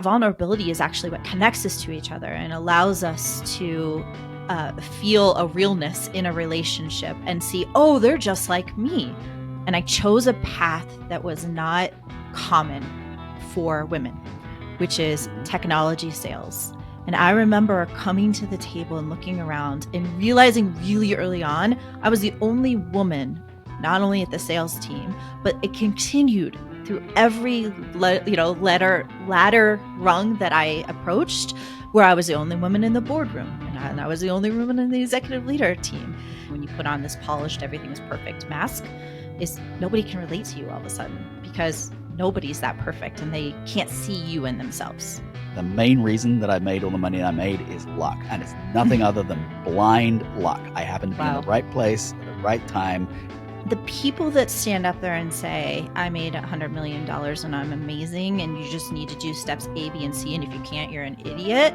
Vulnerability is actually what connects us to each other and allows us to feel a realness in a relationship and see, oh, they're just like me. And I chose a path that was not common for women, which is technology sales. And I remember coming to the table and looking around and realizing really early on, I was the only woman, not only at the sales team, but it continued through every ladder rung that I approached, where I was the only woman in the boardroom and I was the only woman in the executive leader team. When you put on this polished, everything is perfect mask, is nobody can relate to you all of a sudden because nobody's that perfect and they can't see you in themselves. The main reason that I made all the money I made is luck, and it's nothing other than blind luck. I happen to be in the right place at the right time. The people that stand up there and say, I made $100 million and I'm amazing and you just need to do steps A, B, and C, and if you can't, you're an idiot,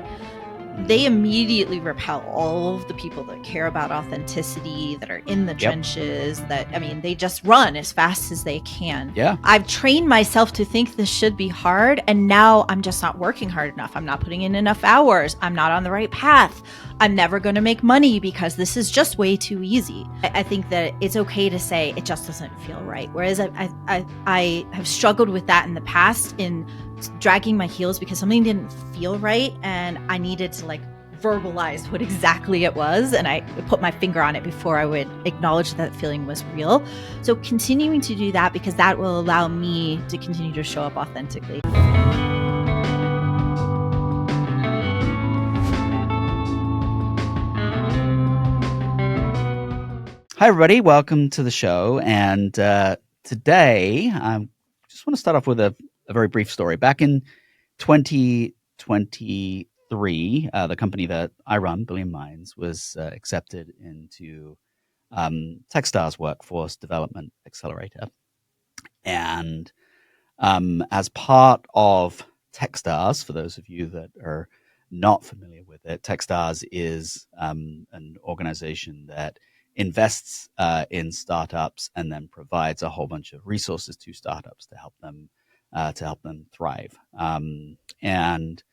they immediately repel all of the people that care about authenticity, that are in the trenches, they just run as fast as they can. Yeah. I've trained myself to think this should be hard, and now I'm just not working hard enough. I'm not putting in enough hours. I'm not on the right path. I'm never going to make money because this is just way too easy. I think that it's okay to say it just doesn't feel right. Whereas I have struggled with that in the past, in dragging my heels because something didn't feel right and I needed to verbalize what exactly it was, and I put my finger on it before I would acknowledge that feeling was real. So continuing to do that, because that will allow me to continue to show up authentically. Hi, everybody. Welcome to the show. And today, I just want to start off with a very brief story. Back in 2023, the company that I run, Billion Minds, was accepted into Techstars Workforce Development Accelerator. And as part of Techstars, for those of you that are not familiar with it, Techstars is an organization that invests in startups and then provides a whole bunch of resources to startups to help them thrive. And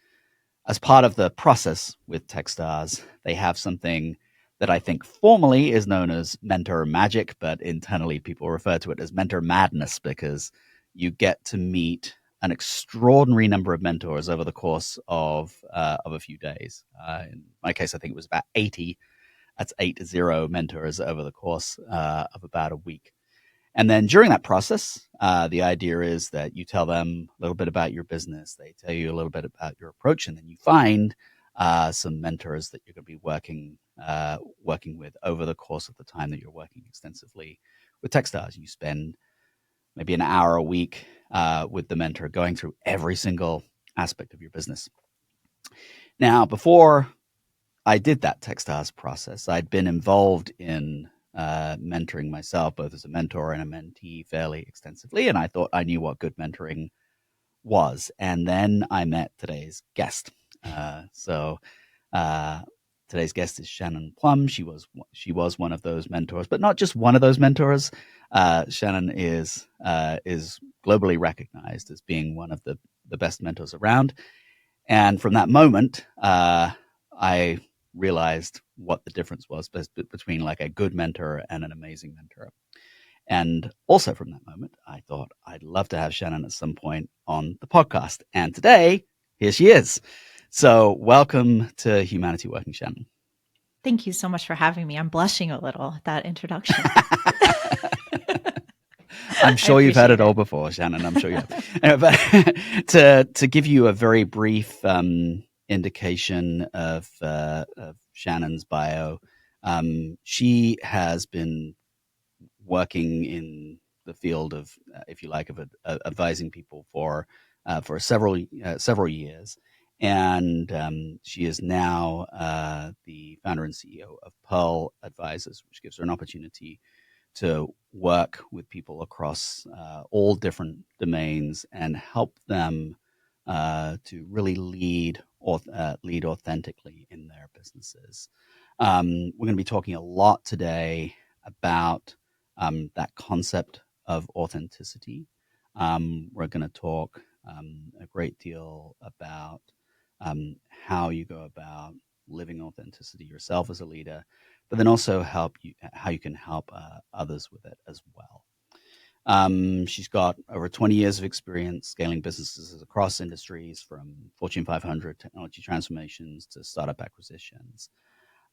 as part of the process with Techstars, they have something that I think formally is known as mentor magic, but internally people refer to it as mentor madness, because you get to meet an extraordinary number of mentors over the course of a few days. In my case, I think it was about 80. That's 80 mentors over the course of about a week. And then during that process, the idea is that you tell them a little bit about your business. They tell you a little bit about your approach, and then you find some mentors that you're going to be working with over the course of the time that you're working extensively with Techstars. You spend maybe an hour a week with the mentor going through every single aspect of your business. Now, before I did that Techstars process, I'd been involved in mentoring myself, both as a mentor and a mentee, fairly extensively, and I thought I knew what good mentoring was. And then I met today's guest. Today's guest is Shannon Plumb. She was one of those mentors, but not just one of those mentors. Shannon is globally recognized as being one of the best mentors around. And from that moment, I realized what the difference was between like a good mentor and an amazing mentor. And also from that moment, I thought I'd love to have Shannon at some point on the podcast. And today, here she is. So welcome to Humanity Working, Shannon. Thank you so much for having me. I'm blushing a little at that introduction. I'm sure you've heard it all before, Shannon. I'm sure you have. Anyway, but to give you a very brief indication of Shannon's bio, she has been working in the field of, if you like, of advising people for several years, and she is now the founder and CEO of PURL Advisors, which gives her an opportunity to work with people across all different domains and help them to really lead authentically in their businesses. We're going to be talking a lot today about that concept of authenticity. We're going to talk a great deal about how you go about living authenticity yourself as a leader, but then also how you can help others with it as well. She's got over 20 years of experience scaling businesses across industries, from Fortune 500 technology transformations to startup acquisitions.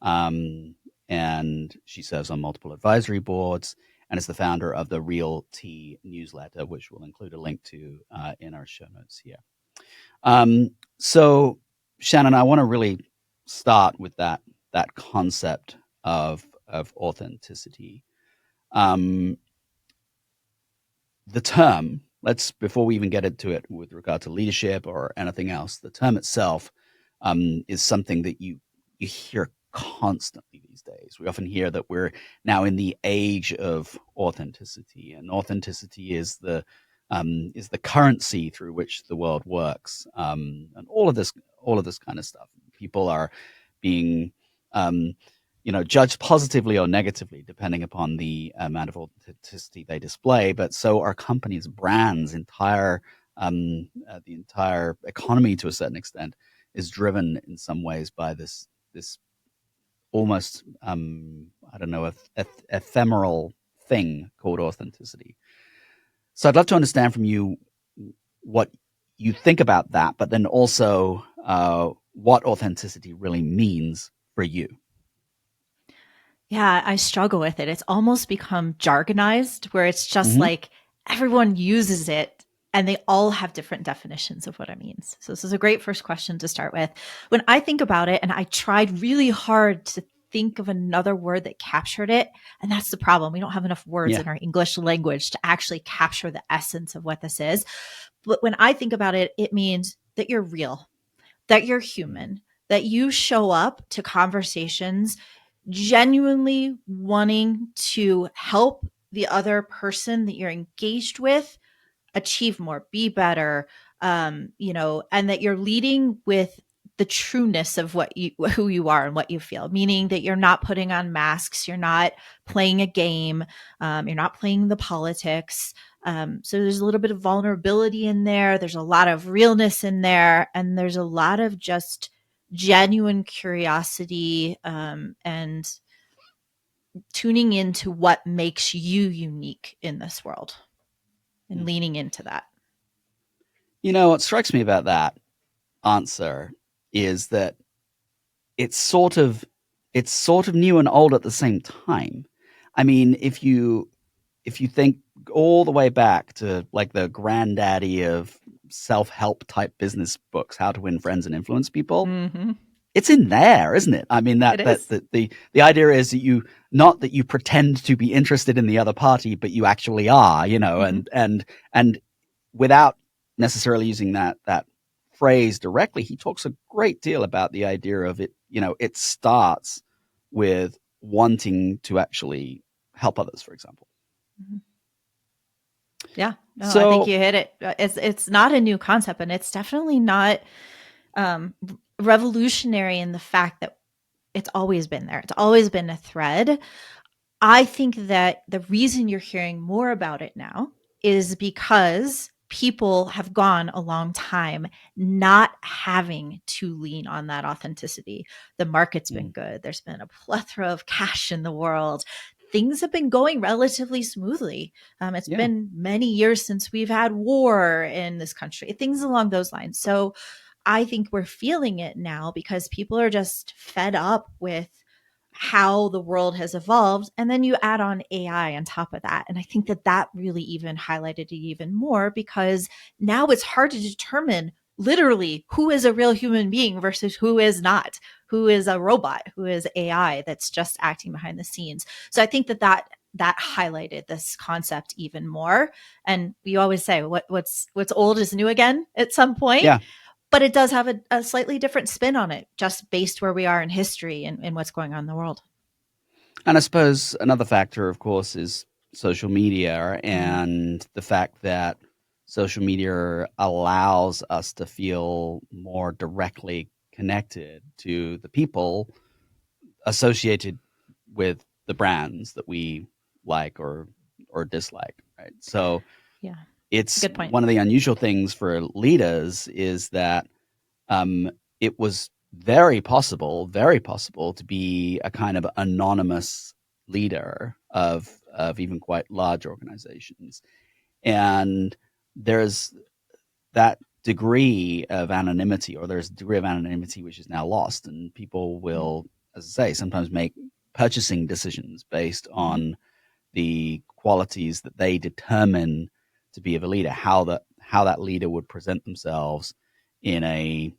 And she serves on multiple advisory boards and is the founder of the Real Tea newsletter, which we'll include a link to in our show notes here. So, Shannon, I want to really start with that concept of authenticity. The term, before we even get into it with regard to leadership or anything else, the term itself is something that you hear constantly these days. We often hear that we're now in the age of authenticity, and authenticity is the currency through which the world works, and all of this kind of stuff. People are being judged positively or negatively depending upon the amount of authenticity they display. But so are companies, brands, the entire economy to a certain extent is driven in some ways by this almost I don't know, ephemeral thing called authenticity. So I'd love to understand from you what you think about that, but then also what authenticity really means for you. Yeah, I struggle with it. It's almost become jargonized, where it's just Mm-hmm. like everyone uses it and they all have different definitions of what it means. So this is a great first question to start with. When I think about it, and I tried really hard to think of another word that captured it, and that's the problem. We don't have enough words Yeah. in our English language to actually capture the essence of what this is. But when I think about it, it means that you're real, that you're human, that you show up to conversations genuinely wanting to help the other person that you're engaged with achieve more, be better, and that you're leading with the trueness of who you are and what you feel, meaning that you're not putting on masks, you're not playing a game, you're not playing the politics. So there's a little bit of vulnerability in there. There's a lot of realness in there, and there's a lot of just genuine curiosity, and tuning into what makes you unique in this world and leaning into that. What strikes me about that answer is that it's sort of new and old at the same time. I mean, if you think all the way back to like the granddaddy of self-help type business books, How to Win Friends and Influence People, Mm-hmm. it's in there, isn't it? I mean, It is. the idea is that not that you pretend to be interested in the other party, but you actually are, Mm-hmm. and without necessarily using that phrase directly, he talks a great deal about the idea of it. It starts with wanting to actually help others, for example. Mm-hmm. Yeah, no, I think So you hit it. It's not a new concept, and it's definitely not revolutionary in the fact that it's always been there. It's always been a thread. I think that the reason you're hearing more about it now is because people have gone a long time not having to lean on that authenticity. The market's been good. There's been a plethora of cash in the world. Things have been going relatively smoothly. It's yeah, been many years since we've had war in this country, things along those lines. So I think we're feeling it now because people are just fed up with how the world has evolved. And then you add on AI on top of that. And I think that that really even highlighted it even more, because now it's hard to determine literally who is a real human being versus who is not, who is a robot, who is AI that's just acting behind the scenes. So I think that highlighted this concept even more. And we always say what's old is new again at some point, yeah. but it does have a slightly different spin on it, just based where we are in history and what's going on in the world. And I suppose another factor, of course, is social media Mm. and the fact that social media allows us to feel more directly connected to the people associated with the brands that we like or dislike, right? So Yeah. It's a it's good point. one of the unusual things for leaders is that um, it was very possible to be a kind of anonymous leader of even quite large organizations. And there's that degree of anonymity, or there's a degree of anonymity which is now lost, and people will, as I say, sometimes make purchasing decisions based Mm-hmm. on the qualities that they determine to be of a leader, how that leader would present themselves in a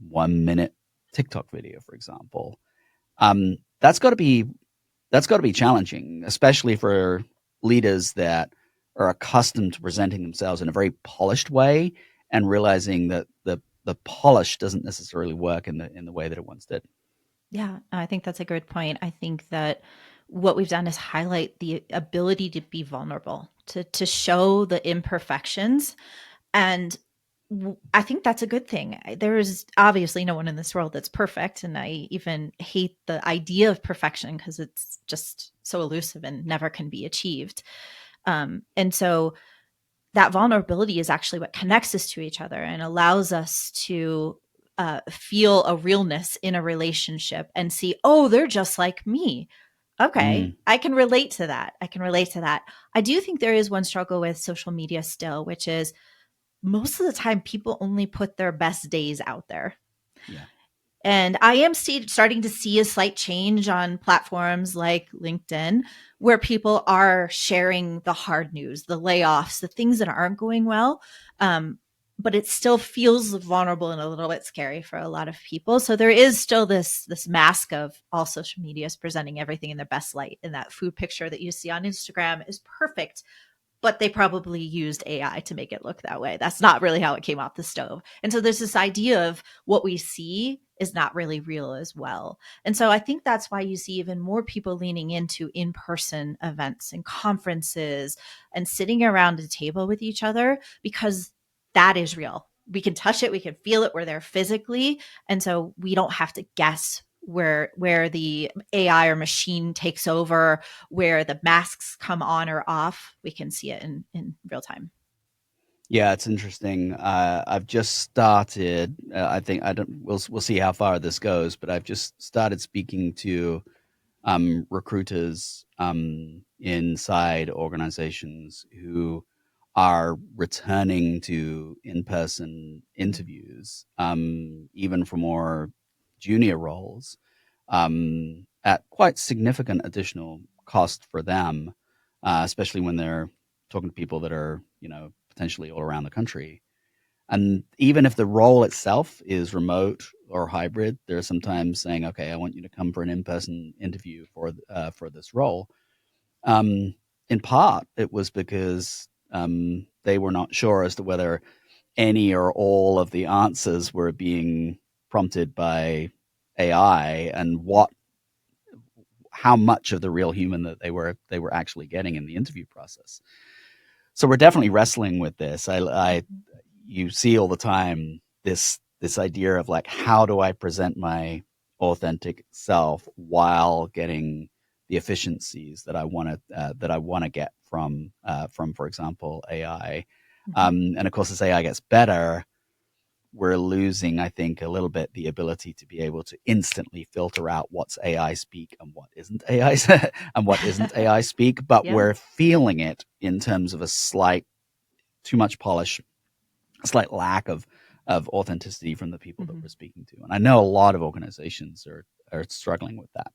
1 minute TikTok video, for example. That's got to be challenging, especially for leaders that are accustomed to presenting themselves in a very polished way, and realizing that the polish doesn't necessarily work in the way that it once did. Yeah, I think that's a good point. I think that what we've done is highlight the ability to be vulnerable, to show the imperfections, and I think that's a good thing. There is obviously no one in this world that's perfect, and I even hate the idea of perfection because it's just so elusive and never can be achieved. And so that vulnerability is actually what connects us to each other and allows us to feel a realness in a relationship and see, oh, they're just like me. Okay, Mm, I can relate to that. I can relate to that. I do think there is one struggle with social media still, which is most of the time people only put their best days out there. yeah. And I am starting to see a slight change on platforms like LinkedIn, where people are sharing the hard news, the layoffs, the things that aren't going well. Um, but it still feels vulnerable and a little bit scary for a lot of people. So there is still this mask of all social media is presenting everything in their best light. And that food picture that you see on Instagram is perfect, but they probably used AI to make it look that way. That's not really how it came off the stove. And so there's this idea of what we see is not really real as well. And so I think that's why you see even more people leaning into in person events and conferences and sitting around a table with each other, because that is real. We can touch it, we can feel it, we're there physically. And so we don't have to guess where the AI or machine takes over, where the masks come on or off. We can see it in real time. Yeah, it's interesting. I've just started. I think I don't. We'll see how far this goes, but I've just started speaking to recruiters inside organizations who are returning to in-person interviews, even for more junior roles, at quite significant additional cost for them, especially when they're talking to people that are, potentially all around the country. And even if the role itself is remote or hybrid, they're sometimes saying, "Okay, I want you to come for an in-person interview for this role." In part, it was because they were not sure as to whether any or all of the answers were being prompted by AI, and how much of the real human that they were actually getting in the interview process. So we're definitely wrestling with this. I You see all the time this idea of like, how do I present my authentic self while getting the efficiencies that I want to get from, for example, AI. Mhm. And of course, as AI gets better, we're losing, I think, a little bit the ability to be able to instantly filter out what's AI speak and what isn't AI and what isn't AI speak. But Yeah. we're feeling it in terms of a slight too much polish, a slight lack of authenticity from the people that Mhm. we're speaking to. And I know a lot of organizations are struggling with that.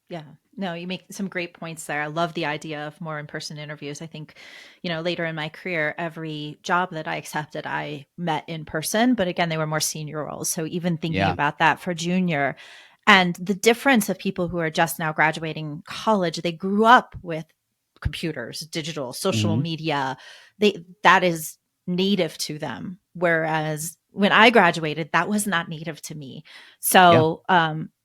Yeah. No, you make some great points there. I love the idea of more in-person interviews. I think, later in my career, every job that I accepted, I met in person, but again, they were more senior roles. So even thinking Yeah. about that for junior, and the difference of people who are just now graduating college, they grew up with computers, digital, social Hmm. media. That is native to them. Whereas when I graduated, that was not native to me. Yeah. So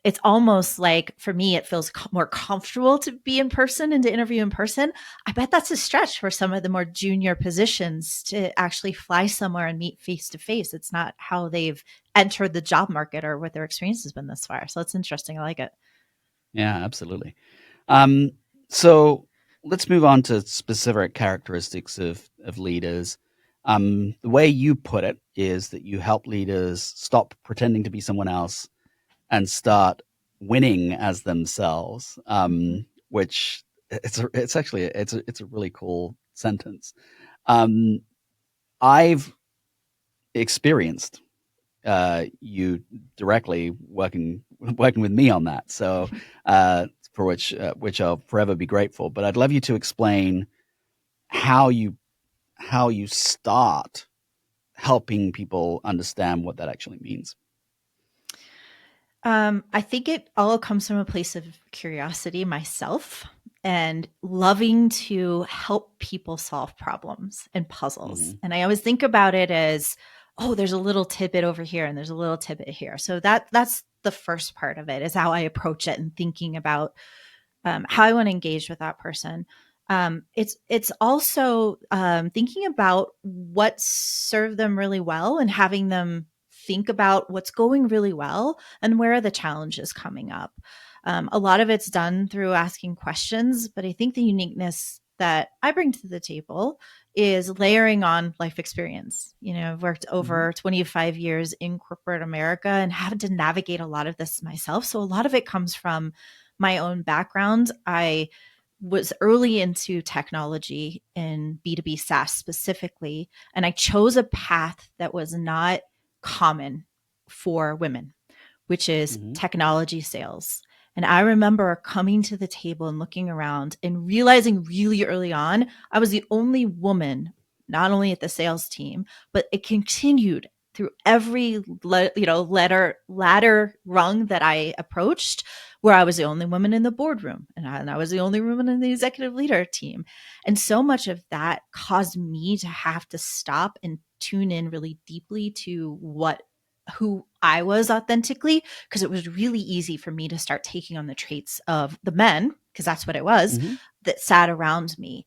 it's almost like for me, it feels more comfortable to be in person and to interview in person. I bet that's a stretch for some of the more junior positions to actually fly somewhere and meet face to face. It's not how they've entered the job market or what their experience has been thus far. So it's interesting. I like it. Yeah. Absolutely. Um, so let's move on to specific characteristics of leaders. The way you put it is that you help leaders stop pretending to be someone else and start winning as themselves, which it's actually it's a really cool sentence. Um, I've experienced you directly working with me on that, so for which I'll forever be grateful. But I'd love you to explain how you start helping people understand what that actually means. I think it all comes from a place of curiosity myself and loving to help people solve problems and puzzles. Hmm. And I always think about it as, oh, there's a little tidbit over here and there's a little tidbit here. So that's the first part of it, is how I approach it and thinking about how I want to engage with that person. It's also thinking about what served them really well and having them think about what's going really well and where are the challenges coming up. A lot of it's done through asking questions, but I think the uniqueness that I bring to the table is layering on life experience. You know, I've worked Hmm. over 25 years in corporate America and had to navigate a lot of this myself. So a lot of it comes from my own background. I was early into technology in B2B SaaS specifically, and I chose a path that was not common for women, which is Hmm. technology sales. And I remember coming to the table and looking around and realizing really early on, I was the only woman, not only at the sales team, but it continued through every ladder rung that I approached, where I was the only woman in the boardroom and I was the only woman in the executive leader team. And so much of that caused me to have to stop and tune in really deeply to who I was authentically, because it was really easy for me to start taking on the traits of the men, because that's what it was, Hmm. that sat around me.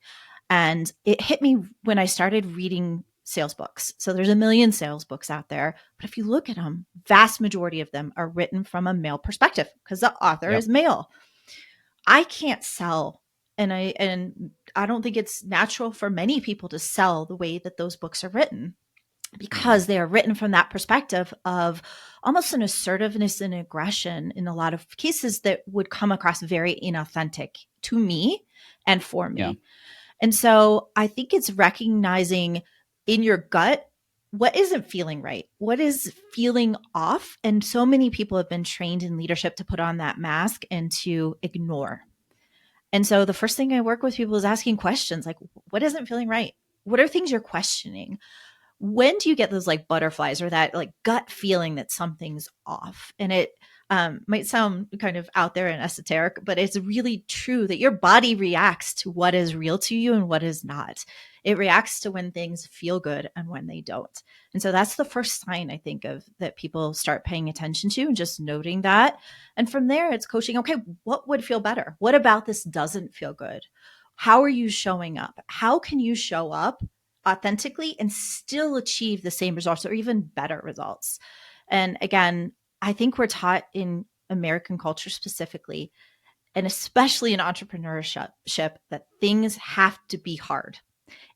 And it hit me when I started reading sales books. So there's a million sales books out there, but if you look at them, vast majority of them are written from a male perspective because the author Yep. is male. I can't sell, and I don't think it's natural for many people to sell the way that those books are written, Hmm. because they are written from that perspective of almost an assertiveness and aggression in a lot of cases that would come across very inauthentic to me and for Yeah. me. And so I think it's recognizing in your gut what isn't feeling right, what is feeling off. And so many people have been trained in leadership to put on that mask and to ignore. And so the first thing I work with people is asking questions like, what isn't feeling right? What are things you're questioning? When do you get those like butterflies or that like gut feeling that something's off? And it might sound kind of out there and esoteric, but it's really true that your body reacts to what is real to you and what is not. It reacts to when things feel good and when they don't. And so that's the first sign I think of that people start paying attention to, and just noting that. And from there, it's coaching. Okay, what would feel better? What about this doesn't feel good? How are you showing up? How can you show up authentically and still achieve the same results or even better results? And again, I think we're taught in American culture specifically, and especially in entrepreneurship, that things have to be hard.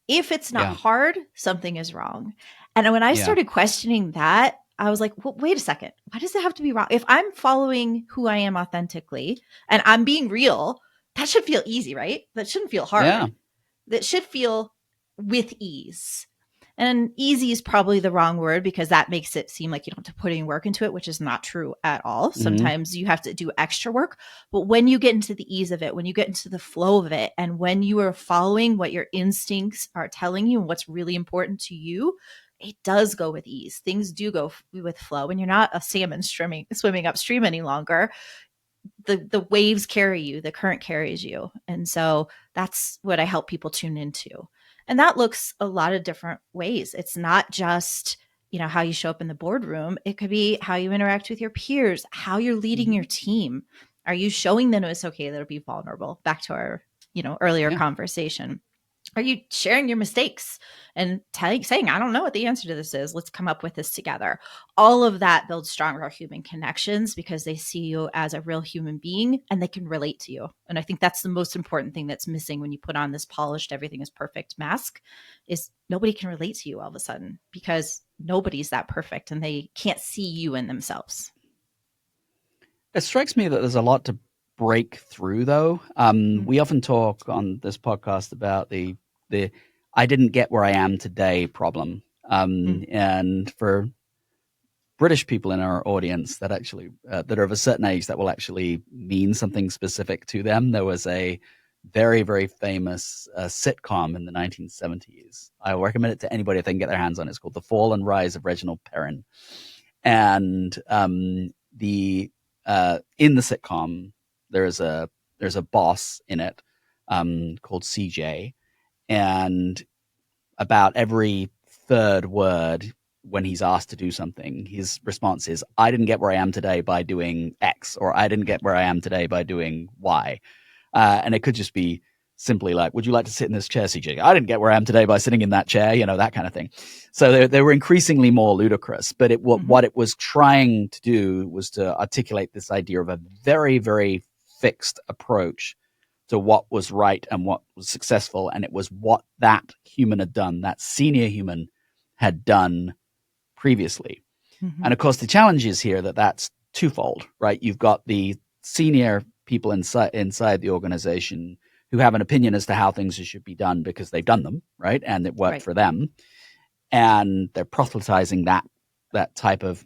If it's not Yeah. hard, something is wrong. And when I Yeah. started questioning that, I was like, well, wait a second. Why does it have to be wrong? If I'm following who I am authentically and I'm being real, that should feel easy, right? That shouldn't feel Yeah. hard. That should feel with ease. And easy is probably the wrong word, because that makes it seem like you don't have to put any work into it, which is not true at all. Hmm. Sometimes you have to do extra work. But when you get into the ease of it, when you get into the flow of it, and when you are following what your instincts are telling you and what's really important to you, it does go with ease. Things do go with flow, and you're not a salmon swimming upstream any longer. The waves carry you, the current carries you. And so that's what I help people tune into. And that looks a lot of different ways. It's not just, how you show up in the boardroom. It could be how you interact with your peers, how you're leading your Hmm. team. Are you showing them it's okay to be vulnerable? Back to our, earlier Yeah. conversation. Are you sharing your mistakes and saying, I don't know what the answer to this is. Let's come up with this together. All of that builds stronger human connections because they see you as a real human being and they can relate to you. And I think that's the most important thing that's missing when you put on this polished, everything is perfect mask is nobody can relate to you all of a sudden because nobody's that perfect and they can't see you in themselves. It strikes me that there's a lot to break through, though. Mm, We often talk on this podcast about the I didn't get where I am today problem, mm, and for British people in our audience that actually that are of a certain age that will actually mean something specific to them. There was a very, very famous sitcom in the 1970s. I recommend it to anybody if they can get their hands on it. It's called The Fall and Rise of Reginald Perrin. And the in the sitcom, there's a boss in it called CJ, and about every third word when he's asked to do something, his response is, I didn't get where I am today by doing X, or I didn't get where I am today by doing Y. And it could just be simply like, would you like to sit in this chair, CJ? I didn't get where I am today by sitting in that chair, that kind of thing. So they were increasingly more ludicrous, but mm-hmm, what it was trying to do was to articulate this idea of a very, very fixed approach to what was right and what was successful. And it was what that human had done, that senior human had done previously. mm-hmm, And of course, the challenge is here that that's twofold, right? You've got the senior people inside the organization who have an opinion as to how things should be done because they've done them, right? And it worked right. for them. And they're proselytizing that type of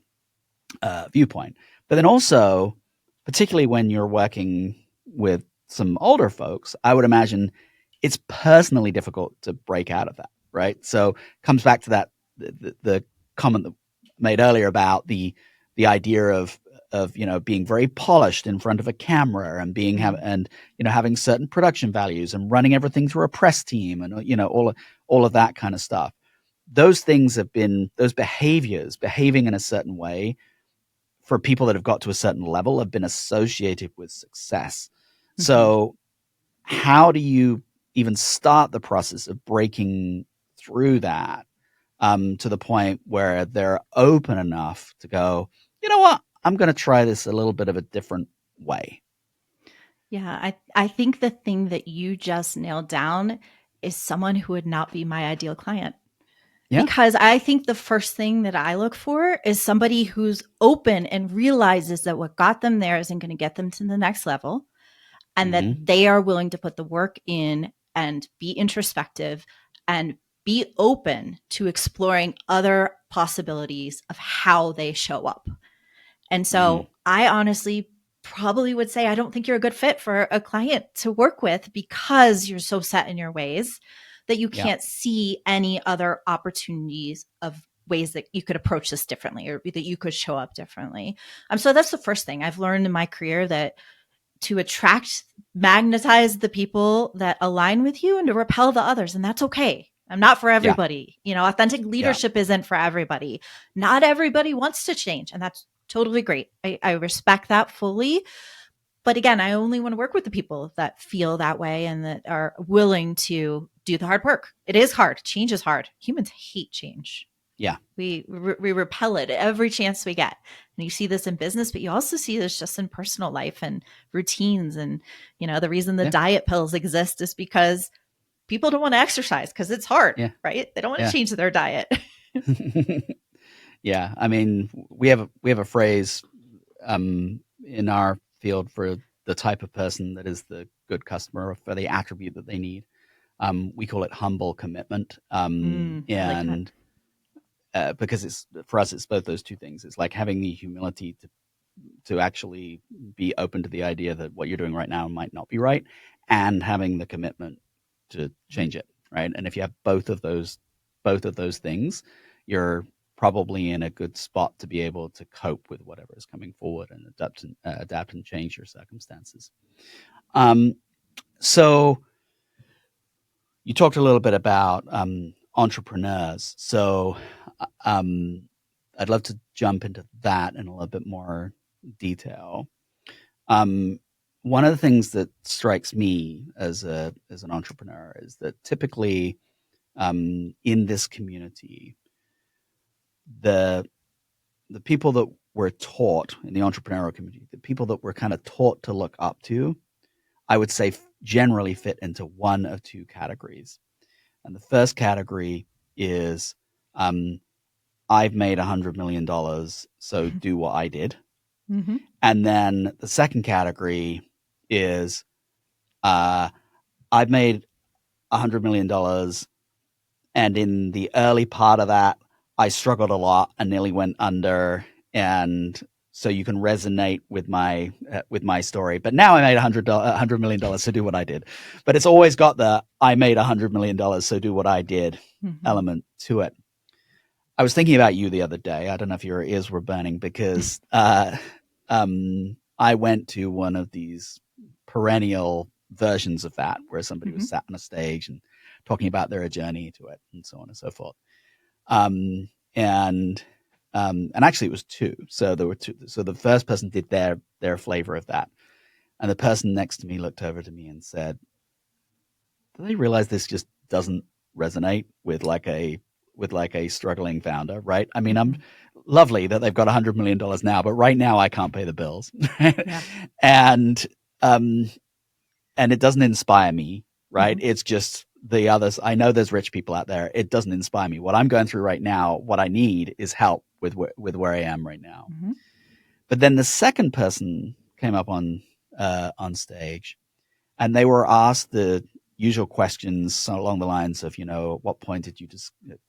viewpoint. But then also, particularly when you're working with some older folks, I would imagine it's personally difficult to break out of that, right? So comes back to that the comment that made earlier about the idea of being very polished in front of a camera and Mm, having certain production values and running everything through a press team and all of that kind of stuff. Those things have been those behaviors, behaving in a certain way for people that have got to a certain level have been associated with success. mm-hmm. So how do you even start the process of breaking through that to the point where they're open enough to go, you know what, I'm going to try this a little bit of a different way? Yeah, I think the thing that you just nailed down is someone who would not be my ideal client. Yeah. Because I think the first thing that I look for is somebody who's open and realizes that what got them there isn't going to get them to the next level and that Mm-hmm. they are willing to put the work in and be introspective and be open to exploring other possibilities of how they show up. And Mm-hmm. so I honestly probably would say I don't think you're a good fit for a client to work with because you're so set in your ways that you Yeah. can't see any other opportunities of ways that you could approach this differently or that you could show up differently. So that's the first thing I've learned in my career, that to attract, magnetize the people that align with you and to repel the others. And that's okay. I'm not for Yeah. everybody. Authentic Yeah. leadership isn't for everybody. Not everybody wants to change. And that's totally great. I respect that fully. But again, I only want to work with the people that feel that way and that are willing to do the hard work. It is hard. Change is hard. Humans hate change. Yeah. We repel it every chance we get. And you see this in business, but you also see this just in personal life and routines. And, the reason the Yeah. diet pills exist is because people don't want to exercise because it's hard, Yeah. right? They don't want to Yeah. change their diet. Yeah. I mean, we have a phrase in our field for the type of person that is the good customer or for the attribute that they need. We call it humble commitment. I like that. And because it's for us, it's both those two things. It's like having the humility to actually be open to the idea that what you're doing right now might not be right, and having the commitment to Mhm. change it. Right. And if you have both of those things, you're probably in a good spot to be able to cope with whatever is coming forward and adapt and change your circumstances. Um, so you talked a little bit about entrepreneurs. So um, I'd love to jump into that in a little bit more detail. Um, one of the things that strikes me as an entrepreneur is that typically in this community, the the people that were taught in the entrepreneurial community, the people that were kind of taught to look up to, I would say generally fit into one of two categories. And the first category is I've made $100 million, so do what I did. Mm-hmm. And then the second category is I've made $100 million, and in the early part of that, I struggled a lot and nearly went under, and so you can resonate with my story. But now I made $100 million, so do what I did. But it's always got the I made $100 million, so do what I did element to it. I was thinking about you the other day. I don't know if your ears were burning because I went to one of these perennial versions of that where somebody was sat on a stage and talking about their journey to it and so on and so forth. And actually it was two. So there were two. So the first person did their flavor of that. And the person next to me looked over to me and said, do they realize this just doesn't resonate with like a struggling founder, right? I mean, I'm lovely that they've got $100 million now, but right now I can't pay the bills. Yeah. And it doesn't inspire me, right? It's just the others. I know there's rich people out there. It doesn't inspire me. What I'm going through right now, what I need is help with where I am right now. But then the second person came up on stage, and they were asked the usual questions along the lines of, at what point did you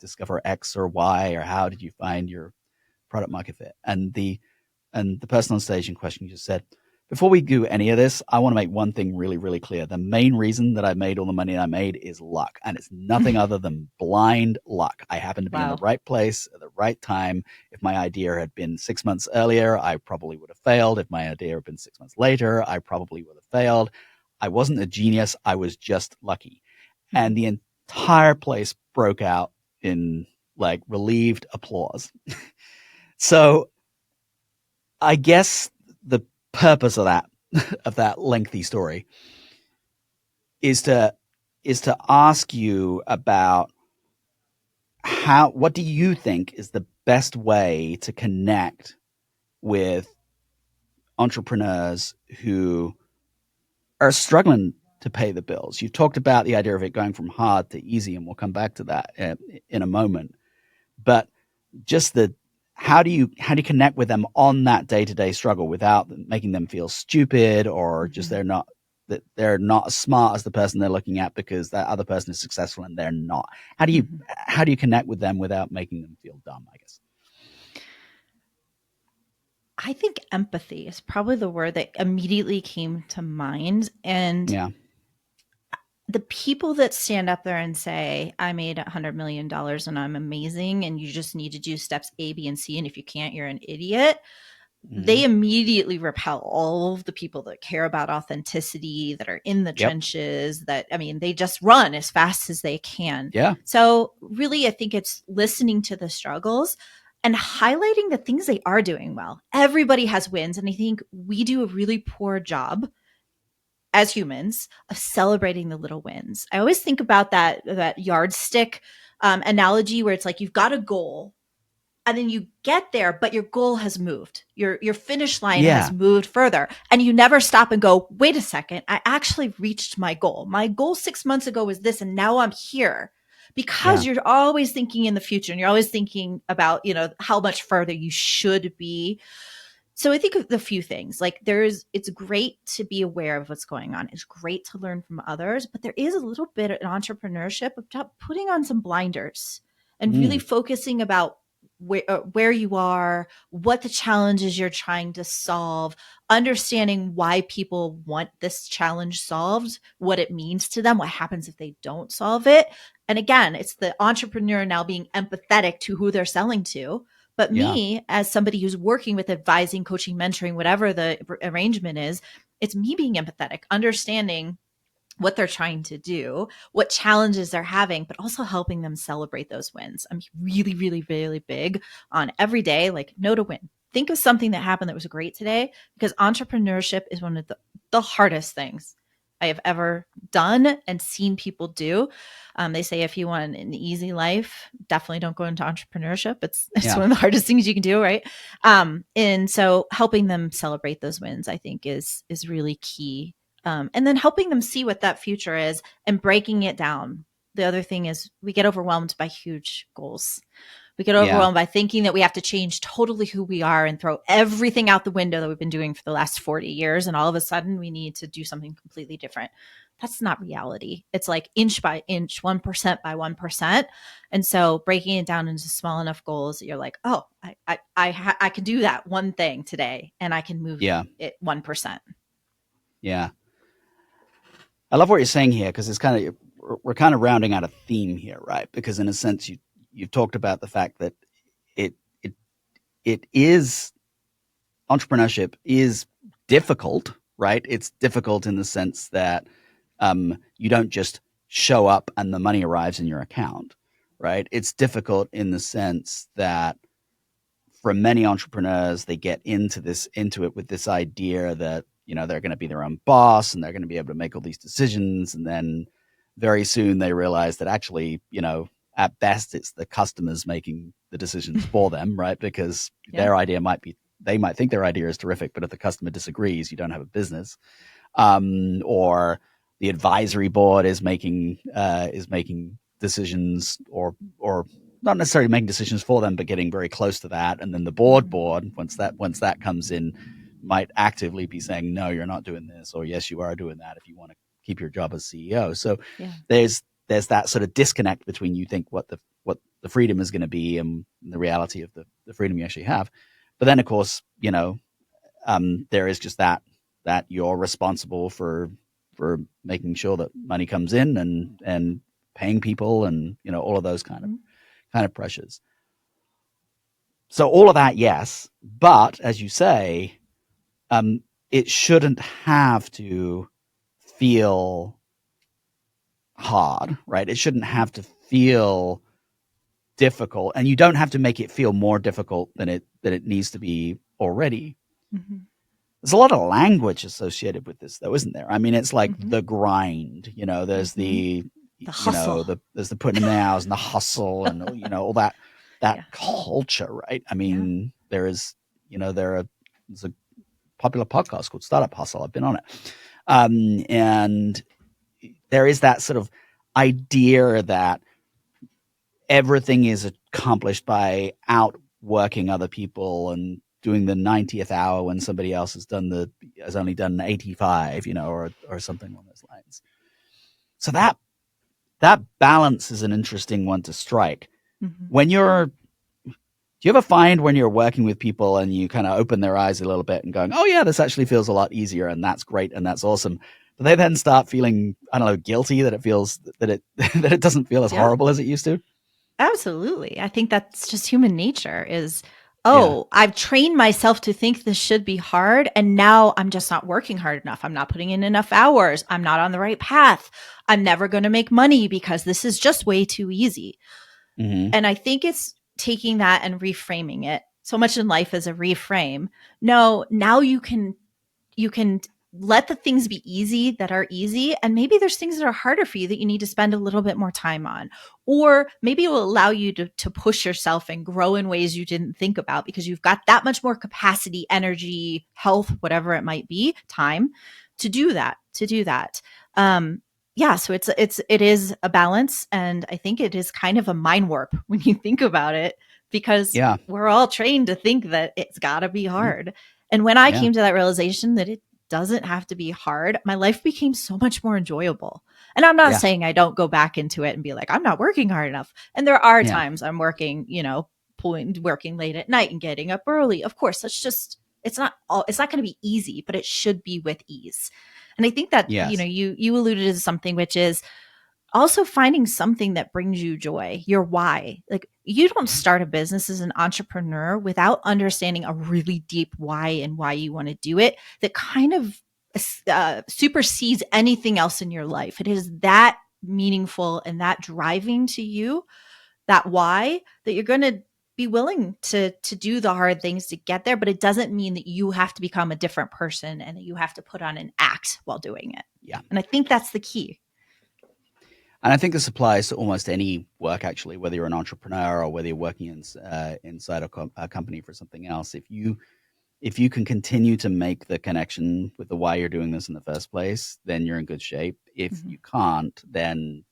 discover X or Y, or how did you find your product market fit? And the person on stage in question just said, before we do any of this, I want to make one thing really, really clear. The main reason that I made all the money I made is luck, and it's nothing other than blind luck. I happened to be in the right place at the right time. If my idea had been 6 months earlier, I probably would have failed. If my idea had been 6 months later, I probably would have failed. I wasn't a genius. I was just lucky. And the entire place broke out in like relieved applause. So I guess the purpose of that lengthy story is to ask you about what do you think is the best way to connect with entrepreneurs who are struggling to pay the bills. You've talked about the idea of it going from hard to easy, and we'll come back to that in a moment. But just how do you connect with them on that day-to-day struggle without making them feel stupid, or just they're not as smart as the person they're looking at because that other person is successful and they're not? How do you connect with them without making them feel dumb, I guess? I think empathy is probably the word that immediately came to mind. And the people that stand up there and say, I made $100 million and I'm amazing, and you just need to do steps A, B, and C, and if you can't, you're an idiot. They immediately repel all of the people that care about authenticity, that are in the trenches, they just run as fast as they can. Yeah. So really, I think it's listening to the struggles and highlighting the things they are doing well. Everybody has wins. And I think we do a really poor job as humans of celebrating the little wins. I always think about that yardstick analogy where it's like you've got a goal and then you get there, but your goal has moved. Your finish line has moved further, and you never stop and go, wait a second, I actually reached my goal. My goal 6 months ago was this, and now I'm here. Because you're always thinking in the future, and you're always thinking about, how much further you should be. So I think of the few things, like it's great to be aware of what's going on. It's great to learn from others, but there is a little bit in entrepreneurship about putting on some blinders and really focusing about where you are, what the challenges you're trying to solve, understanding why people want this challenge solved, what it means to them, what happens if they don't solve it. And again, it's the entrepreneur now being empathetic to who they're selling to. But me, as somebody who's working with advising, coaching, mentoring, whatever the arrangement is, it's me being empathetic, understanding what they're trying to do, what challenges they're having, but also helping them celebrate those wins. I'm really, really, really big on every day, like no to win. think of something that happened that was great today, because entrepreneurship is one of the hardest things I have ever done and seen people do. They say if you want an easy life, definitely don't go into entrepreneurship. It's Yeah. one of the hardest things you can do, right? And so helping them celebrate those wins, I think, is really key. And then helping them see what that future is and breaking it down. The other thing is we get overwhelmed by huge goals. We get Yeah. overwhelmed by thinking that we have to change totally who we are and throw everything out the window that we've been doing for the last 40 years. And all of a sudden we need to do something completely different. That's not reality. It's like inch by inch, 1% by 1%. And so breaking it down into small enough goals that you're like, oh, I can do that one thing today and I can move Yeah. it 1%. Yeah. I love what you're saying here, because it's kind of, we're kind of rounding out a theme here, right? Because in a sense, you've talked about the fact that it it it is, entrepreneurship is difficult, right? It's difficult in the sense that you don't just show up and the money arrives in your account, right? It's difficult in the sense that for many entrepreneurs, they get into it with this idea that, they're going to be their own boss and they're going to be able to make all these decisions. And then very soon they realize that actually, at best, it's the customers making the decisions for them, right? Because their idea they might think their idea is terrific, but if the customer disagrees, you don't have a business. Or the advisory board is making decisions, or not necessarily making decisions for them, but getting very close to that. And then the board, once that comes in, might actively be saying, no, you're not doing this, or yes, you are doing that if you want to keep your job as CEO. So there's that sort of disconnect between you think what the freedom is going to be and the reality of the freedom you actually have. But then, of course, there is just that you're responsible for making sure that money comes in and paying people and all of those kind of pressures. So all of that, yes, but as you say, it shouldn't have to feel hard, right? It shouldn't have to feel difficult, and you don't have to make it feel more difficult than it needs to be already. Mm-hmm. There's a lot of language associated with this, though, isn't there? I mean, it's like the grind, there's the hustle, there's the putting in the hours and the hustle and, all that culture, right? I mean, there's a popular podcast called Startup Hustle. I've been on it. And there is that sort of idea that everything is accomplished by outworking other people and doing the 90th hour when somebody else has only done 85, or something along those lines. So that balance is an interesting one to strike. When do you ever find when you're working with people and you kind of open their eyes a little bit and going, oh yeah, this actually feels a lot easier and that's great and that's awesome, do they then start feeling, I don't know, guilty that it feels that it doesn't feel as horrible as it used to? Absolutely. I think that's just human nature is, I've trained myself to think this should be hard. And now I'm just not working hard enough. I'm not putting in enough hours. I'm not on the right path. I'm never going to make money because this is just way too easy. Mm-hmm. And I think it's taking that and reframing it. So much in life is a reframe. No, now you can let the things be easy that are easy. And maybe there's things that are harder for you that you need to spend a little bit more time on. Or maybe it will allow you to push yourself and grow in ways you didn't think about because you've got that much more capacity, energy, health, whatever it might be, time to do that. So it is a balance. And I think it is kind of a mind warp when you think about it, because we're all trained to think that it's got to be hard. And when I came to that realization that it doesn't have to be hard, my life became so much more enjoyable. And I'm not saying I don't go back into it and be like, I'm not working hard enough. And there are times I'm working, working late at night and getting up early. Of course, it's not going to be easy, but it should be with ease. And I think that, you alluded to something, which is also finding something that brings you joy, your why. Like, you don't start a business as an entrepreneur without understanding a really deep why and why you want to do it that kind of supersedes anything else in your life. It is that meaningful and that driving to you, that why, that you're going to be willing to do the hard things to get there, but it doesn't mean that you have to become a different person and that you have to put on an act while doing it. Yeah. And I think that's the key. And I think this applies to almost any work, actually, whether you're an entrepreneur or whether you're working inside a company for something else. If you can continue to make the connection with the why you're doing this in the first place, then you're in good shape. If you can't, then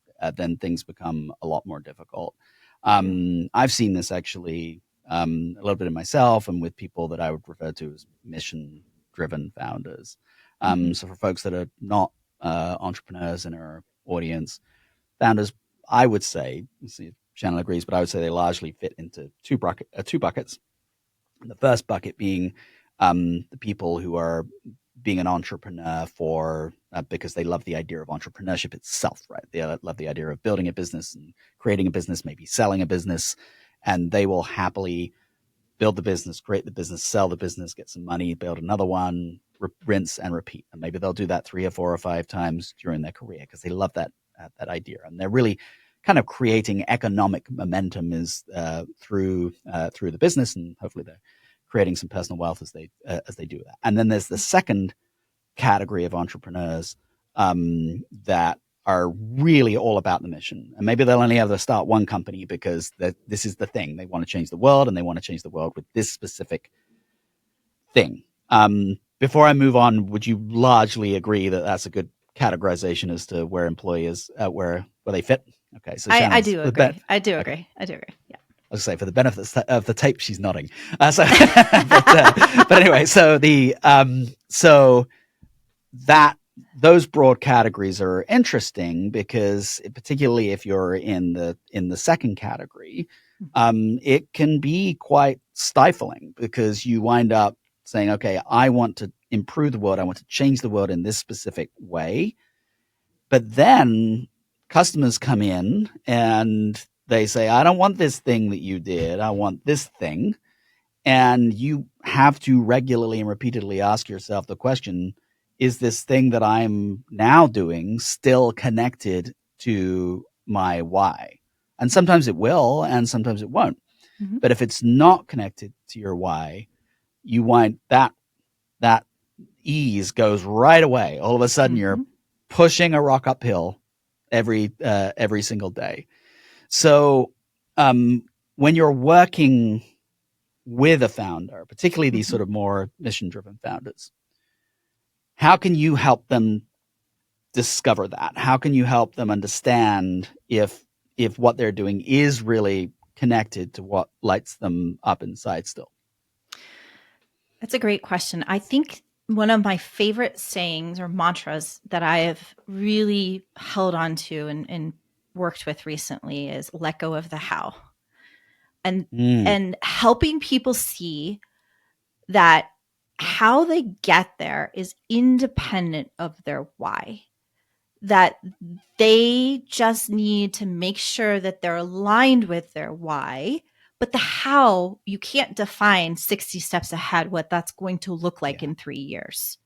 things become a lot more difficult. I've seen this actually a little bit in myself and with people that I would refer to as mission-driven founders. So for folks that are not entrepreneurs in our audience, founders, I would say, see if Shannon agrees, but I would say they largely fit into two buckets. The first bucket being the people who are being an entrepreneur for because they love the idea of entrepreneurship itself, right? They love the idea of building a business and creating a business, maybe selling a business, and they will happily build the business, create the business, sell the business, get some money, build another one, rinse and repeat. And maybe they'll do that 3 or 4 or 5 times during their career because they love that idea, and they're really kind of creating economic momentum through the business, and hopefully they're creating some personal wealth as they do that. And then there's the second category of entrepreneurs that are really all about the mission, and maybe they'll only ever start one company because this is the thing they want to change the world, and they want to change the world with this specific thing. Before I move on, would you largely agree that that's a good categorization as to where employers where they fit? Okay, so I do agree. I do agree. Yeah. I was going to say, for the benefit of the tape, she's nodding. But anyway, so those broad categories are interesting because, particularly if you're in the second category, it can be quite stifling because you wind up saying, okay, I want to improve the world, I want to change the world in this specific way, but then customers come in and they say, I don't want this thing that you did, I want this thing. And you have to regularly and repeatedly ask yourself the question, is this thing that I'm now doing still connected to my why? And sometimes it will, and sometimes it won't. But if it's not connected to your why, you want that ease goes right away. All of a sudden, you're pushing a rock uphill every single day. So when you're working with a founder, particularly these sort of more mission-driven founders, how can you help them discover that? How can you help them understand if what they're doing is really connected to what lights them up inside still? That's a great question. I think one of my favorite sayings or mantras that I have really held on to and worked with recently is let go of the how. And helping people see that how they get there is independent of their why. That they just need to make sure that they're aligned with their why, but the how, you can't define 60 steps ahead what that's going to look like in 3 years.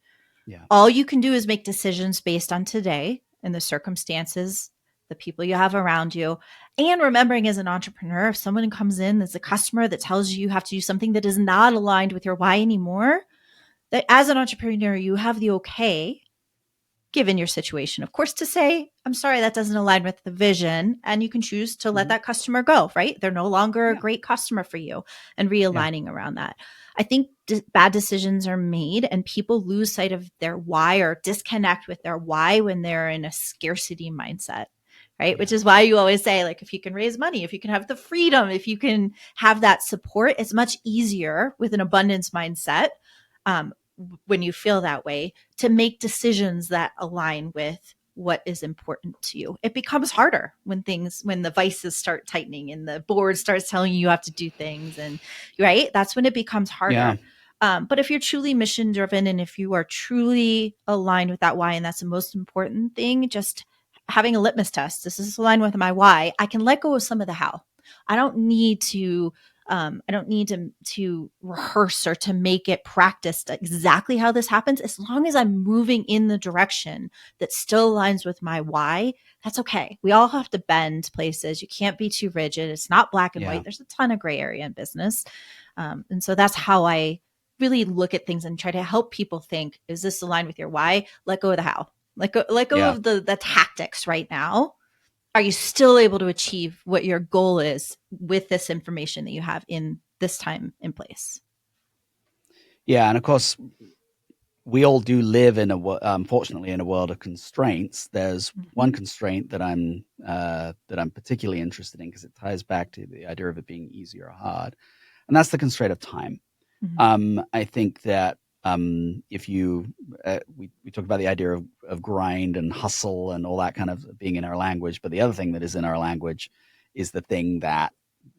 Yeah. All you can do is make decisions based on today and the circumstances, the people you have around you. And remembering, as an entrepreneur, if someone comes in as a customer that tells you have to do something that is not aligned with your why anymore, that as an entrepreneur, you have the okay, given your situation, of course, to say, I'm sorry, that doesn't align with the vision. And you can choose to let that customer go, right? They're no longer a great customer for you, and realigning around that. I think bad decisions are made and people lose sight of their why or disconnect with their why when they're in a scarcity mindset, right? Yeah. Which is why you always say, like, if you can raise money, if you can have the freedom, if you can have that support, it's much easier with an abundance mindset. When you feel that way, to make decisions that align with what is important to you. It becomes harder when the vices start tightening and the board starts telling you have to do things, and right, that's when it becomes harder. Yeah. But if you're truly mission driven and if you are truly aligned with that why, and that's the most important thing, just having a litmus test. This is aligned with my why. I can let go of some of the how. I don't need to I don't need to rehearse or to make it practiced exactly how this happens. As long as I'm moving in the direction that still aligns with my why, that's okay. We all have to bend places. You can't be too rigid. It's not black and Yeah. white. There's a ton of gray area in business. And so that's how I really look at things and try to help people think, is this aligned with your why? Let go of the how. Let go Yeah. of the tactics right now. Are you still able to achieve what your goal is with this information that you have in this time and place? Yeah. And of course, we all do live in unfortunately in a world of constraints. There's one constraint that I'm particularly interested in because it ties back to the idea of it being easy or hard, and that's the constraint of time. I think that if you we talk about the idea of grind and hustle and all that kind of being in our language, but the other thing that is in our language is the thing that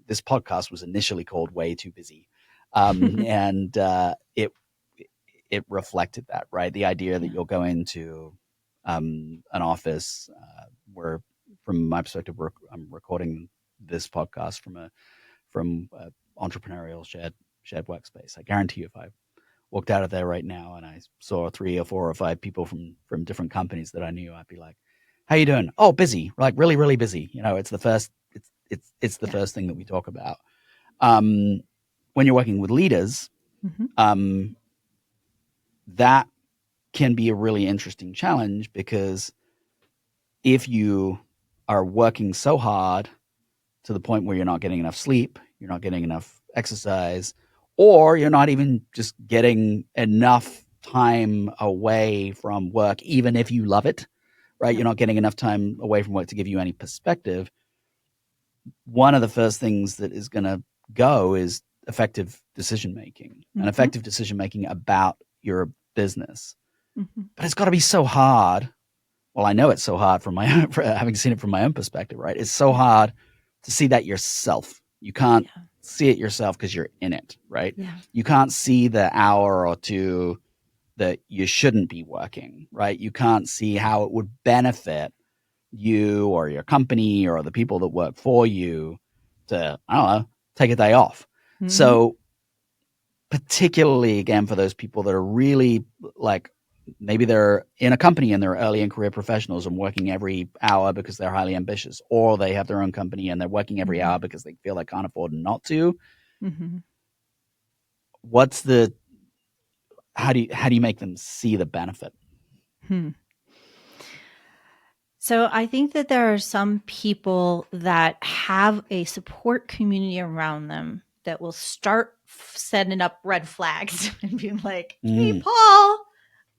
this podcast was initially called "Way Too Busy," and it reflected that, right? The idea that you'll go into an office where, from my perspective, I'm recording this podcast from a entrepreneurial shared workspace. I guarantee you, if I walked out of there right now and I saw 3 or 4 or 5 people from different companies that I knew, I'd be like, "How you doing?" "Oh, busy." Like really, really busy. It's the first. It's the first thing that we talk about. When you're working with leaders, that can be a really interesting challenge, because if you are working so hard to the point where you're not getting enough sleep, you're not getting enough exercise, or you're not even just getting enough time away from work, even if you love it, right? You're not getting enough time away from work to give you any perspective. One of the first things that is going to go is effective decision making, and effective decision making about your business. But it's got to be so hard. Well, I know it's so hard from my own, having seen it from my own perspective, right? It's so hard to see that yourself. You can't see it yourself because you're in it, right? You can't see the hour or two that you shouldn't be working, right? You can't see how it would benefit you or your company or the people that work for you to, I don't know, take a day off. So particularly, again, for those people that are really like, maybe they're in a company and they're early in career professionals and working every hour because they're highly ambitious, or they have their own company and they're working every hour because they feel they can't afford not to. How do you make them see the benefit? So I think that there are some people that have a support community around them that will start setting up red flags and being like, "Hey, Paul,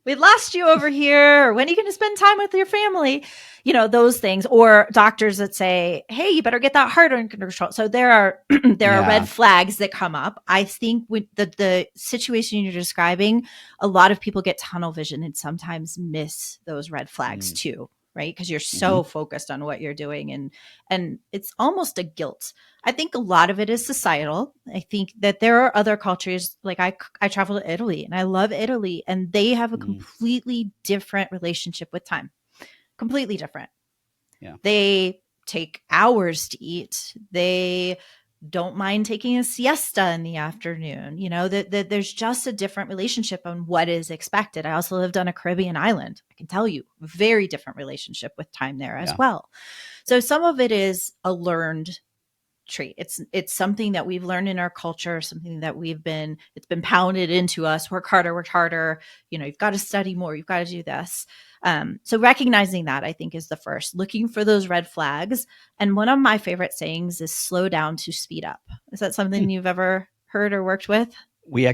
we lost you over here. Or when are you going to spend time with your family?" Those things. Or doctors that say, "Hey, you better get that heart under control." So there are there are red flags that come up. I think with the situation you're describing, a lot of people get tunnel vision and sometimes miss those red flags too. Right? Because you're so focused on what you're doing, and it's almost a guilt. I think a lot of it is societal. I think that there are other cultures, like I travel to Italy and I love Italy, and they have a completely different relationship with time. Completely different. Yeah. They take hours to eat. They don't mind taking a siesta in the afternoon. That there's just a different relationship on what is expected. I also lived on a Caribbean island. I can tell you, very different relationship with time there as well. So some of it is a learned trait. It's something that we've learned in our culture, something that it's been pounded into us. Work harder. You've got to study more. You've got to do this. So recognizing that, I think, is the first. Looking for those red flags. And one of my favorite sayings is slow down to speed up. Is that something you've ever heard or worked with? I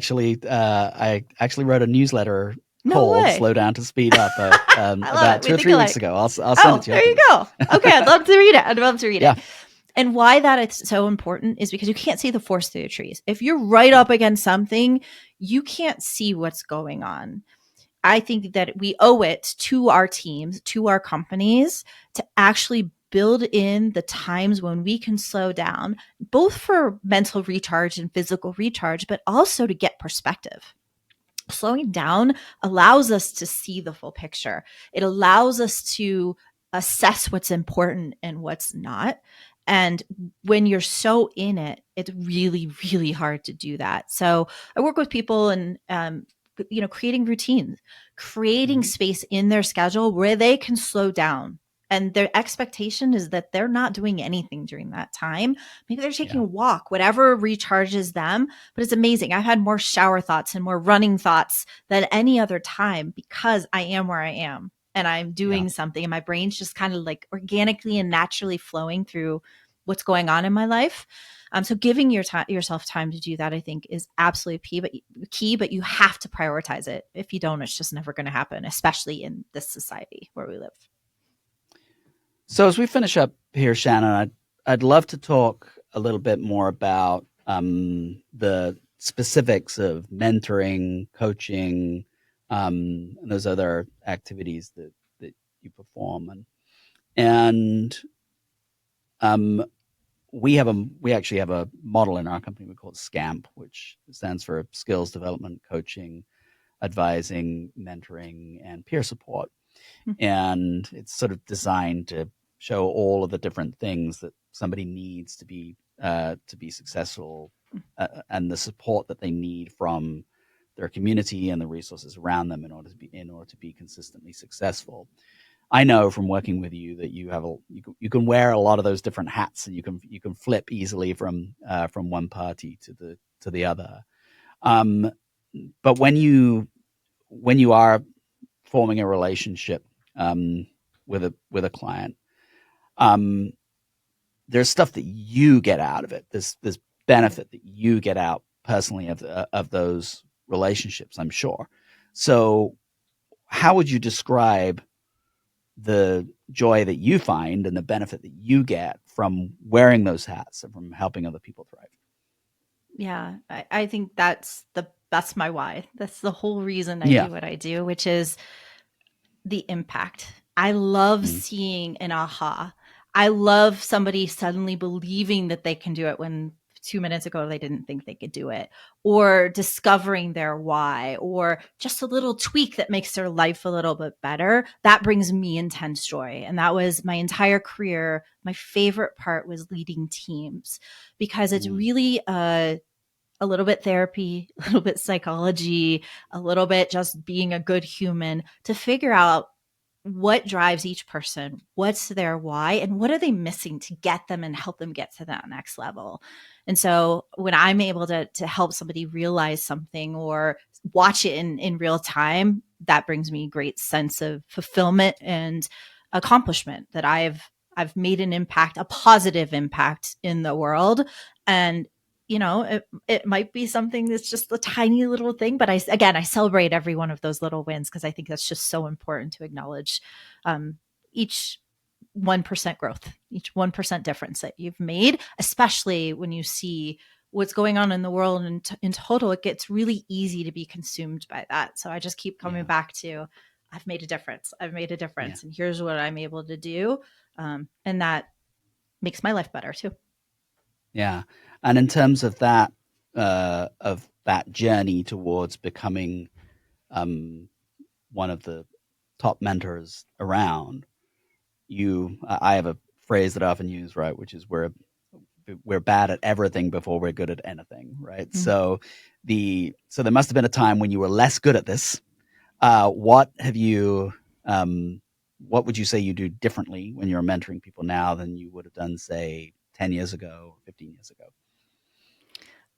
actually wrote a newsletter called "Slow Down to Speed Up" about 2 or 3 weeks ago. I'll send it to you. There you go. Okay, I'd love to read it. And why that it's so important is because you can't see the forest through the trees. If you're right up against something, you can't see what's going on. I think that we owe it to our teams, to our companies, to actually build in the times when we can slow down, both for mental recharge and physical recharge, but also to get perspective. Slowing down allows us to see the full picture. It allows us to assess what's important and what's not. And when you're so in it, it's really, really hard to do that. So I work with people and, creating routines, creating Mm-hmm. space in their schedule where they can slow down. And their expectation is that they're not doing anything during that time. Maybe they're taking Yeah. a walk, whatever recharges them. But it's amazing. I've had more shower thoughts and more running thoughts than any other time because I am where I am and I'm Yeah. doing something and my brain's just kind of like organically and naturally flowing through what's going on in my life. So giving yourself time to do that, I think, is absolutely key, but you have to prioritize it. If you don't, it's just never going to happen, especially in this society where we live. So as we finish up here, Shannon, I'd love to talk a little bit more about the specifics of mentoring, coaching, and those other activities that you perform. And um, we actually have a model in our company we call it SCAMP, which stands for Skills Development, Coaching, Advising, Mentoring, and Peer Support. And it's sort of designed to show all of the different things that somebody needs to be successful, and the support that they need from their community and the resources around them in order to be consistently successful. I know from working with you that you can wear a lot of those different hats, and you can flip easily from one party to the other. Um, but when you are forming a relationship with a client, um, there's stuff that you get out of it. There's benefit that you get out personally of those relationships, I'm sure. So, how would you describe the joy that you find and the benefit that you get from wearing those hats and from helping other people thrive? Yeah, I think that's my why. That's the whole reason I Yeah. do what I do, which is the impact. I love Mm. seeing an aha. I love somebody suddenly believing that they can do it when 2 minutes ago they didn't think they could do it, or discovering their why, or just a little tweak that makes their life a little bit better. That brings me intense joy. And that was my entire career. My favorite part was leading teams because it's Mm. really a little bit therapy, a little bit psychology, a little bit just being a good human to figure out what drives each person, what's their why, and what are they missing to get them and help them get to that next level. And so when I'm able to help somebody realize something or watch it in real time, that brings me a great sense of fulfillment and accomplishment that I've made an impact, a positive impact in the world. And it might be something that's just a tiny little thing, but I celebrate every one of those little wins because I think that's just so important to acknowledge each 1% growth, each 1% difference that you've made, especially when you see what's going on in the world. And in total, it gets really easy to be consumed by that. So I just keep coming Yeah. back to, I've made a difference. I've made a Yeah. difference. And here's what I'm able to do. And that makes my life better too. Yeah. And in terms of that journey towards becoming um, one of the top mentors around, I have a phrase that I often use, right, which is we're bad at everything before we're good at anything, right? Mm. So there must have been a time when you were less good at this. What have you what would you say you do differently when you're mentoring people now than you would have done, say, 10 years ago, 15 years ago?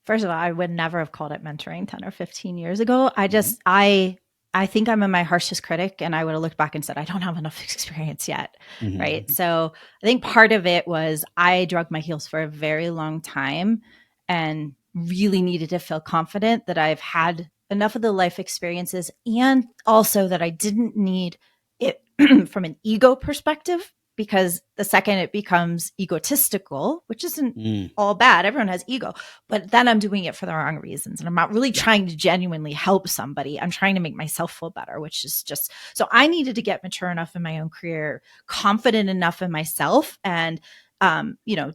First of all, I would never have called it mentoring 10 or 15 years ago. Mm-hmm. I think I'm my harshest critic and I would have looked back and said, I don't have enough experience yet. Right. Mm-hmm. So I think part of it was I drug my heels for a very long time and really needed to feel confident that I've had enough of the life experiences and also that I didn't need it from an ego perspective, because the second it becomes egotistical, which isn't Mm. all bad, everyone has ego, but then I'm doing it for the wrong reasons. And I'm not really Yeah. trying to genuinely help somebody. I'm trying to make myself feel better, which is just so I needed to get mature enough in my own career, confident enough in myself, and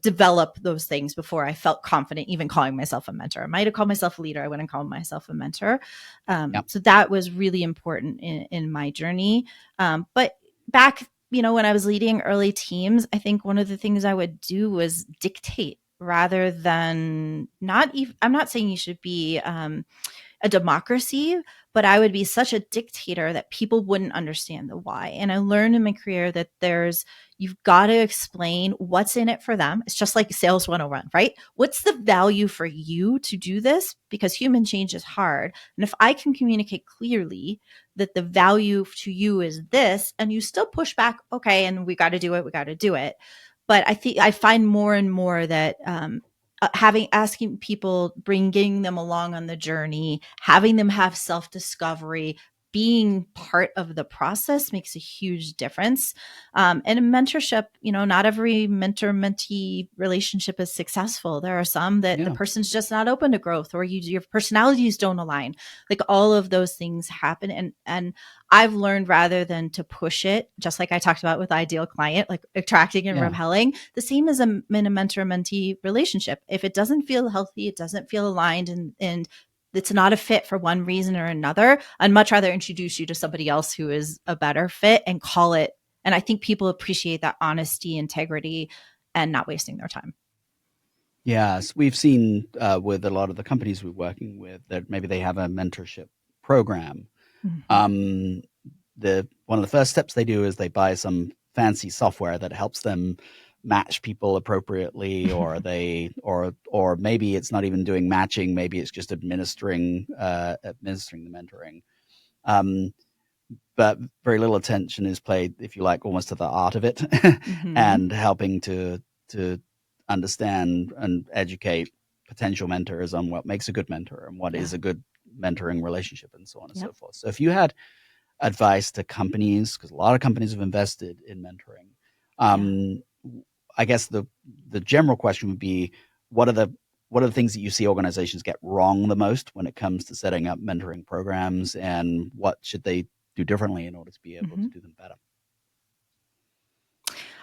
develop those things before I felt confident even calling myself a mentor. I might have called myself a leader. I wouldn't call myself a mentor. Yep. So that was really important in my journey. But back when I was leading early teams, I think one of the things I would do was dictate rather than not even, I'm not saying you should be a democracy, but I would be such a dictator that people wouldn't understand the why. And I learned in my career that you've got to explain what's in it for them. It's just like sales 101, right? What's the value for you to do this? Because human change is hard. And if I can communicate clearly that the value to you is this, and you still push back, okay, and we got to do it, we got to do it. But I find more and more that asking people, bringing them along on the journey, having them have self-discovery, being part of the process makes a huge difference. And in mentorship, not every mentor-mentee relationship is successful. There are some that the Yeah. person's just not open to growth, or your personalities don't align. Like all of those things happen. And I've learned, rather than to push it, just like I talked about with ideal client, like attracting and Yeah. repelling, the same as in a mentor-mentee relationship. If it doesn't feel healthy, it doesn't feel aligned, and it's not a fit for one reason or another, I'd much rather introduce you to somebody else who is a better fit and call it. And I think people appreciate that honesty, integrity, and not wasting their time. Yes, we've seen with a lot of the companies we're working with that maybe they have a mentorship program. Mm-hmm. Um, one of the first steps they do is they buy some fancy software that helps them match people appropriately, or maybe it's not even doing matching. Maybe it's just administering the mentoring. Um, but very little attention is paid, if you like, almost to the art of it, Mm-hmm. and helping to understand and educate potential mentors on what makes a good mentor and what Yeah. is a good mentoring relationship, and so on and so Yep. forth. So if you had advice to companies, because a lot of companies have invested in mentoring, Yeah. I guess the general question would be, what are the things that you see organizations get wrong the most when it comes to setting up mentoring programs, and what should they do differently in order to be able to Mm-hmm. do them better?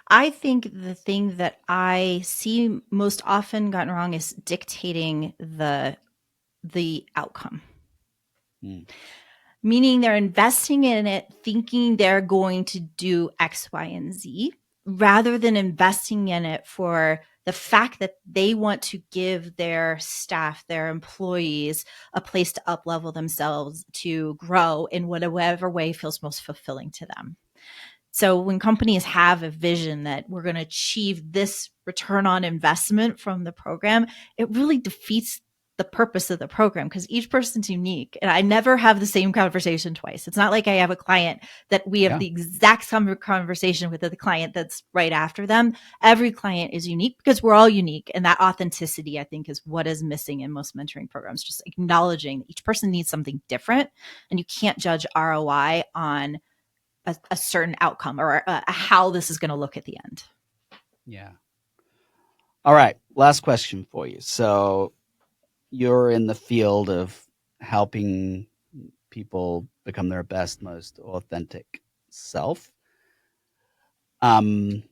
I think the thing that I see most often gotten wrong is dictating the outcome. Mm, Meaning they're investing in it thinking they're going to do X, Y, and Z, rather than investing in it for the fact that they want to give their staff, their employees, a place to up level themselves, to grow in whatever way feels most fulfilling to them. So when companies have a vision that we're going to achieve this return on investment from the program, it really defeats the purpose of the program, because each person's unique. And I never have the same conversation twice. It's not like I have a client that we have yeah, the exact same conversation with the client that's right after them. Every client is unique because we're all unique. And that authenticity, I think, is what is missing in most mentoring programs. Just acknowledging that each person needs something different. And you can't judge ROI on a certain outcome, or how this is going to look at the end. yeah. All right, last question for you. So you're in the field of helping people become their best, most authentic self. Um,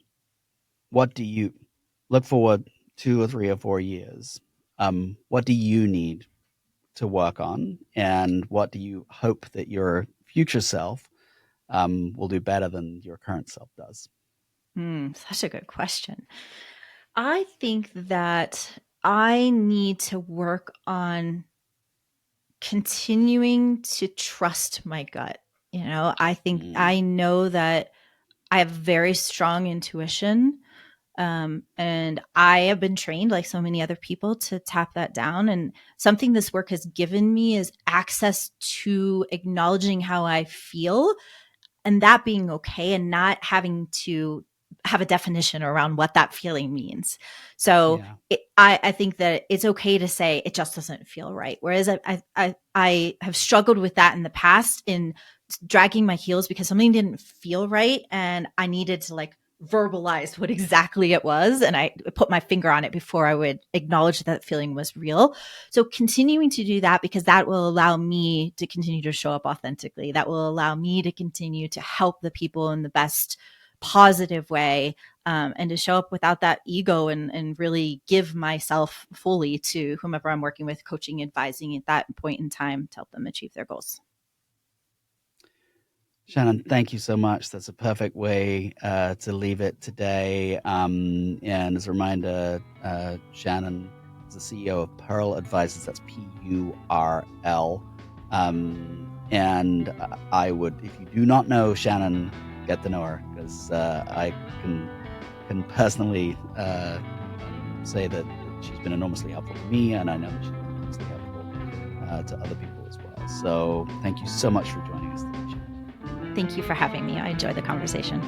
what do you look forward 2 or 3 or 4 years? What do you need to work on, and what do you hope that your future self will do better than your current self does? Such a good question. I think that I need to work on continuing to trust my gut. I think Mm, I know that I have very strong intuition. And I have been trained, like so many other people, to tap that down. And something this work has given me is access to acknowledging how I feel, and that being okay, and not having to have a definition around what that feeling means. So yeah, I think that it's okay to say it just doesn't feel right. Whereas I have struggled with that in the past, in dragging my heels because something didn't feel right, and I needed to like verbalize what exactly it was, and I put my finger on it before I would acknowledge that feeling was real. So continuing to do that, because that will allow me to continue to show up authentically. That will allow me to continue to help the people in the best positive way, and to show up without that ego, and really give myself fully to whomever I'm working with, coaching, advising at that point in time to help them achieve their goals. Shannon, thank you so much. That's a perfect way to leave it today. And as a reminder, Shannon is the CEO of PURL Advisors. That's PURL. And I would, if you do not know Shannon, get to know her, because I can personally say that she's been enormously helpful to me, and I know that she's been enormously helpful to other people as well. So thank you so much for joining us today, Shannon. Thank you for having me. I enjoyed the conversation.